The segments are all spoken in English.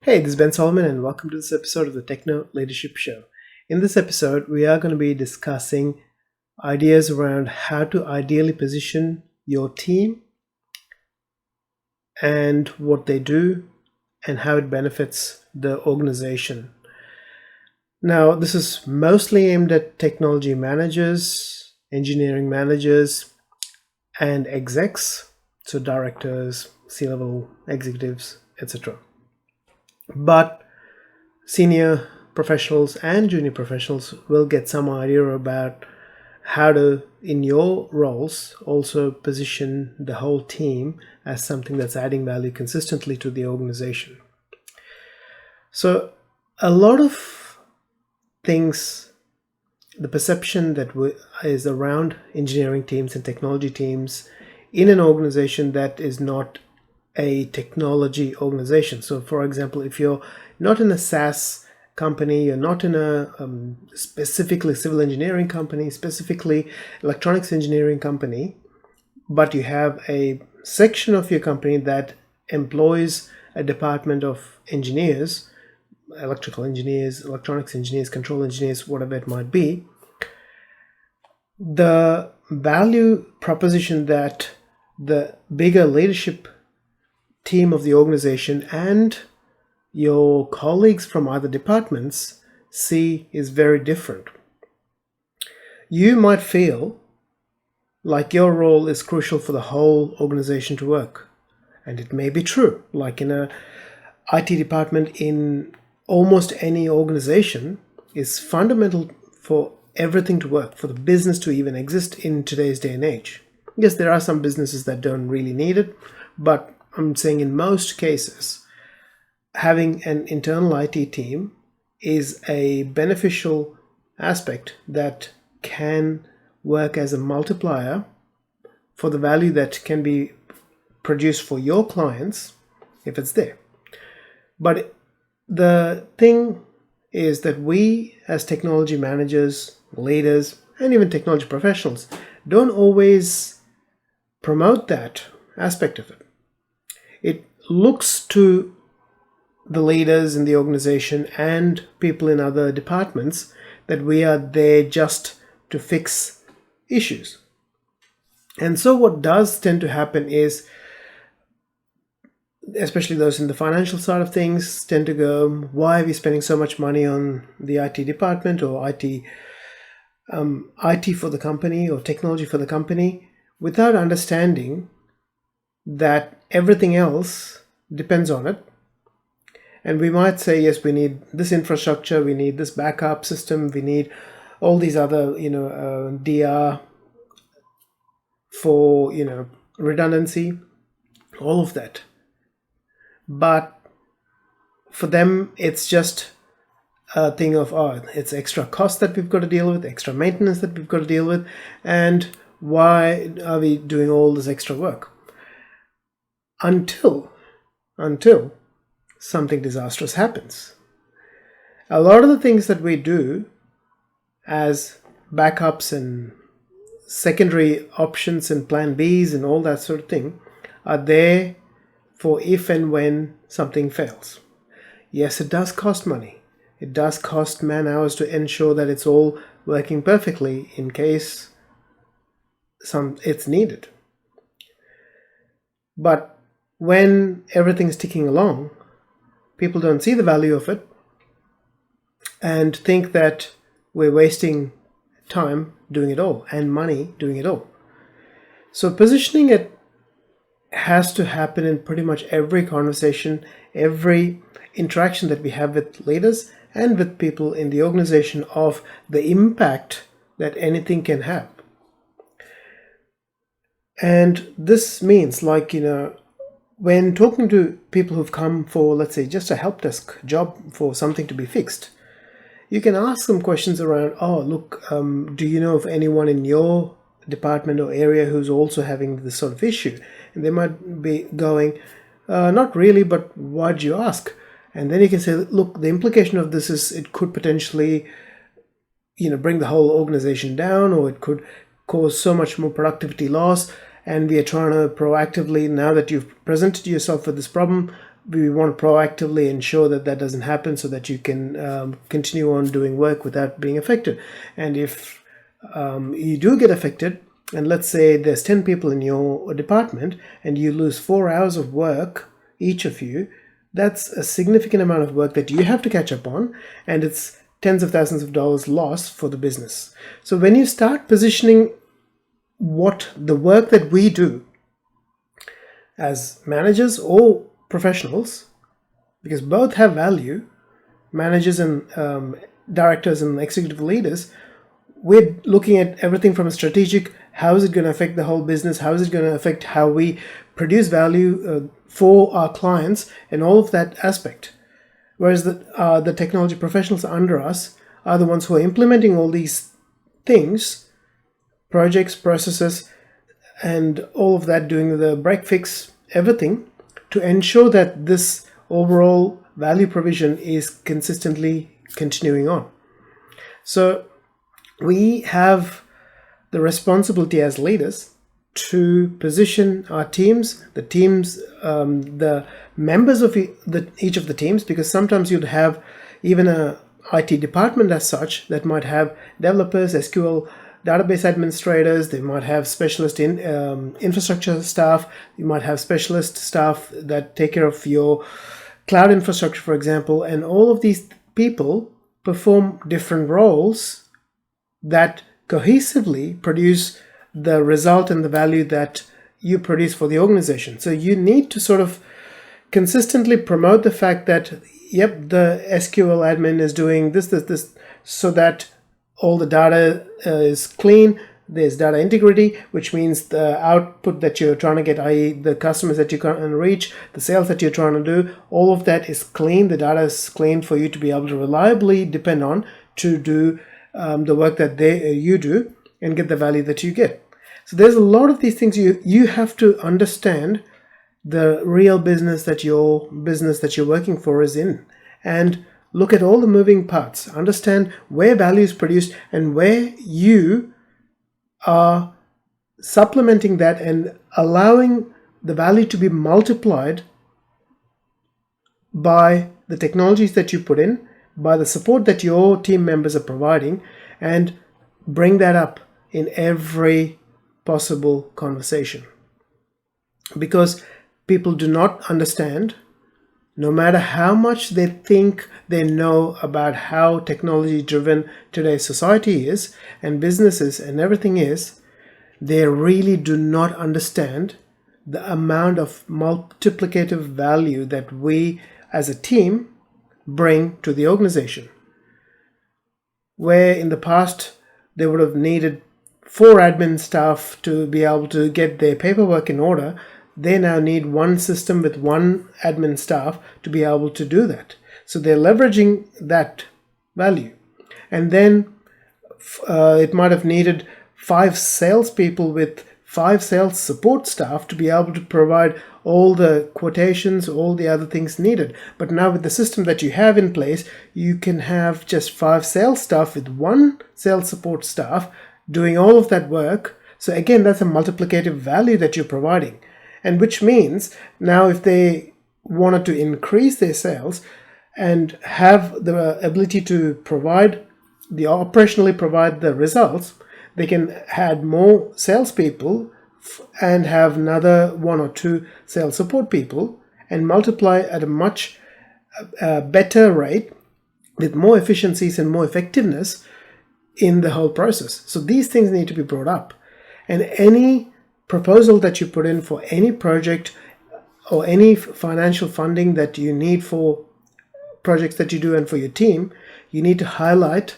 Hey, this is Ben Solomon, and welcome to this episode of the Techno Leadership Show. In this episode, we are going to be discussing ideas around how to ideally position your team and what they do and how it benefits the organization. Now, this is mostly aimed at technology managers, engineering managers, and execs, so directors, C-level executives, etc. But senior professionals and junior professionals will get some idea about how to, in your roles, also position the whole team as something that's adding value consistently to the organization. So a lot of things, the perception that is around engineering teams and technology teams in an organization that is not a technology organization. So for example, if you're not in a SaaS company, you're not in a specifically civil engineering company, specifically electronics engineering company, but you have a section of your company that employs a department of engineers, electrical engineers, electronics engineers, control engineers, whatever it might be, the value proposition that the bigger leadership team of the organization and your colleagues from other departments see is very different. You might feel like your role is crucial for the whole organization to work, and it may be true. Like in a IT department in almost any organization is fundamental for everything to work, for the business to even exist in today's day and age. Yes, there are some businesses that don't really need it, but I'm saying in most cases, having an internal IT team is a beneficial aspect that can work as a multiplier for the value that can be produced for your clients if it's there. But the thing is that we as technology managers, leaders, and even technology professionals don't always promote that aspect of it. It looks to the leaders in the organization and people in other departments that we are there just to fix issues. And so what does tend to happen is, especially those in the financial side of things, tend to go, why are we spending so much money on the IT department or IT for the company or technology for the company, without understanding that everything else depends on it. And we might say, yes, we need this infrastructure, we need this backup system, we need all these other, DR for, redundancy, all of that. But for them, it's just a thing of, it's extra cost that we've got to deal with, extra maintenance that we've got to deal with, and why are we doing all this extra work? Until something disastrous happens. A lot of the things that we do as backups and secondary options and plan Bs and all that sort of thing are there for if and when something fails. Yes, it does cost money. It does cost man hours to ensure that it's all working perfectly in case it's needed. But when everything's ticking along, people don't see the value of it and think that we're wasting time doing it all and money doing it all. So positioning it has to happen in pretty much every conversation, every interaction that we have with leaders and with people in the organization of the impact that anything can have. And this means, when talking to people who've come for, let's say, just a help desk job for something to be fixed, you can ask them questions around, do you know of anyone in your department or area who's also having this sort of issue? And they might be going, not really, but why'd you ask? And then you can say, look, the implication of this is it could potentially, bring the whole organization down, or it could cause so much more productivity loss. And we are trying to proactively, now that you've presented yourself with this problem, we want to proactively ensure that that doesn't happen so that you can continue on doing work without being affected. And if you do get affected, and let's say there's 10 people in your department and you lose 4 hours of work, each of you, that's a significant amount of work that you have to catch up on, and it's tens of thousands of dollars lost for the business. So when you start positioning what the work that we do as managers or professionals, because both have value, managers and directors and executive leaders, we're looking at everything from a strategic, how is it going to affect the whole business, how is it going to affect how we produce value for our clients, and all of that aspect. Whereas the technology professionals under us are the ones who are implementing all these things, projects, processes, and all of that, doing the break fix, everything, to ensure that this overall value provision is consistently continuing on. So we have the responsibility as leaders to position our teams, the members of each of the teams, because sometimes you'd have even a IT department as such that might have developers, SQL database administrators, they might have specialist infrastructure staff, you might have specialist staff that take care of your cloud infrastructure, for example, and all of these people perform different roles that cohesively produce the result and the value that you produce for the organization. So you need to sort of consistently promote the fact that, yep, the SQL admin is doing this, so that all the data is clean, there's data integrity, which means the output that you're trying to get, i.e. the customers that you can reach, the sales that you're trying to do, all of that is clean, the data is clean for you to be able to reliably depend on to do the work that you do and get the value that you get. So there's a lot of these things you have to understand the real business that you're working for is in, and look at all the moving parts, understand where value is produced and where you are supplementing that and allowing the value to be multiplied by the technologies that you put in, by the support that your team members are providing, and bring that up in every possible conversation. Because people do not understand, no matter how much they think they know about how technology driven today's society is and businesses and everything is, they really do not understand the amount of multiplicative value that we as a team bring to the organization. Where in the past they would have needed 4 admin staff to be able to get their paperwork in order, they now need one system with 1 admin staff to be able to do that. So they're leveraging that value. And then it might have needed 5 salespeople with 5 sales support staff to be able to provide all the quotations, all the other things needed. But now with the system that you have in place, you can have just 5 sales staff with 1 sales support staff doing all of that work. So again, that's a multiplicative value that you're providing. And which means now if they wanted to increase their sales and have the ability to operationally provide the results, they can add more salespeople and have another 1 or 2 sales support people and multiply at a much better rate with more efficiencies and more effectiveness in the whole process. So these things need to be brought up. And any proposal that you put in for any project or any financial funding that you need for projects that you do and for your team, you need to highlight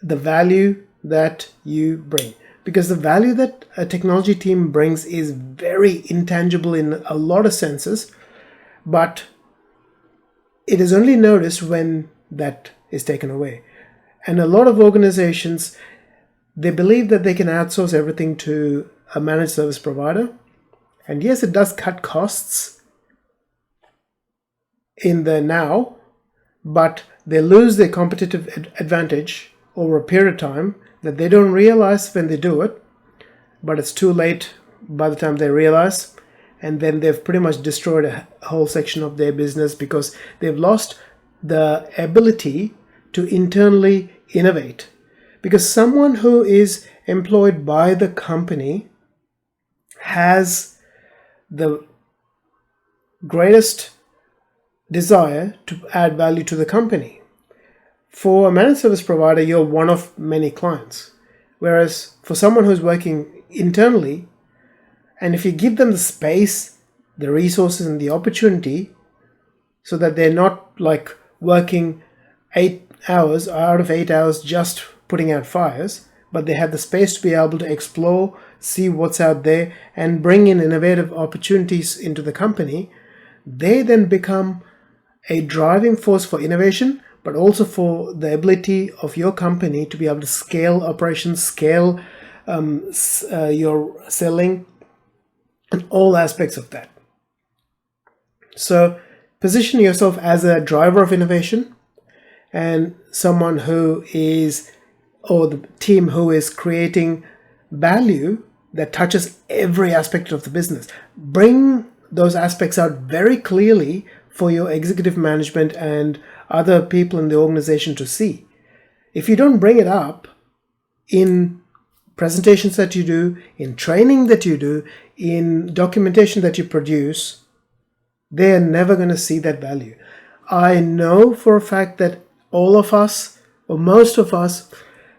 the value that you bring. Because the value that a technology team brings is very intangible in a lot of senses, but it is only noticed when that is taken away. And a lot of organizations, they believe that they can outsource everything to a managed service provider. And yes, it does cut costs in the now, but they lose their competitive advantage over a period of time that they don't realize when they do it, but it's too late by the time they realize, and then they've pretty much destroyed a whole section of their business because they've lost the ability to internally innovate. Because someone who is employed by the company has the greatest desire to add value to the company. For a managed service provider, you're one of many clients. Whereas for someone who's working internally, and if you give them the space, the resources, and the opportunity, so that they're not like working 8 hours out of 8 hours just putting out fires, but they have the space to be able to explore, see what's out there, and bring in innovative opportunities into the company, they then become a driving force for innovation, but also for the ability of your company to be able to scale operations, scale your selling, and all aspects of that. So position yourself as a driver of innovation and someone who is, or the team who is creating value that touches every aspect of the business. Bring those aspects out very clearly for your executive management and other people in the organization to see. If you don't bring it up in presentations that you do, in training that you do, in documentation that you produce, they're never going to see that value. I know for a fact that all of us, or most of us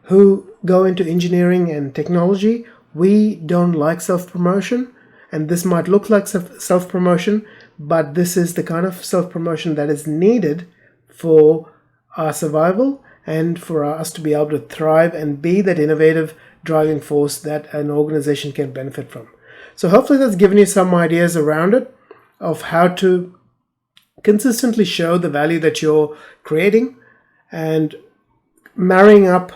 who go into engineering and technology, we don't like self-promotion, and this might look like self-promotion, but this is the kind of self-promotion that is needed for our survival and for us to be able to thrive and be that innovative driving force that an organization can benefit from. So hopefully that's given you some ideas around it of how to consistently show the value that you're creating and marrying up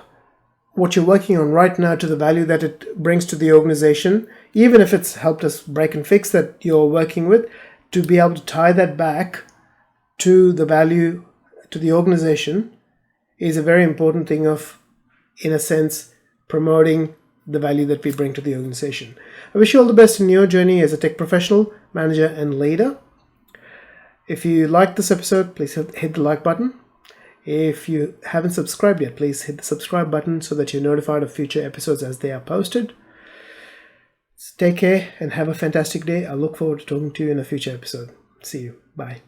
what you're working on right now to the value that it brings to the organization, even if it's helped us break and fix that you're working with, to be able to tie that back to the value to the organization is a very important thing of, in a sense, promoting the value that we bring to the organization. I wish you all the best in your journey as a tech professional, manager, and leader. If you liked this episode, please hit the like button. If you haven't subscribed yet, please hit the subscribe button so that you're notified of future episodes as they are posted. Take care and have a fantastic day. I look forward to talking to you in a future episode. See you. Bye.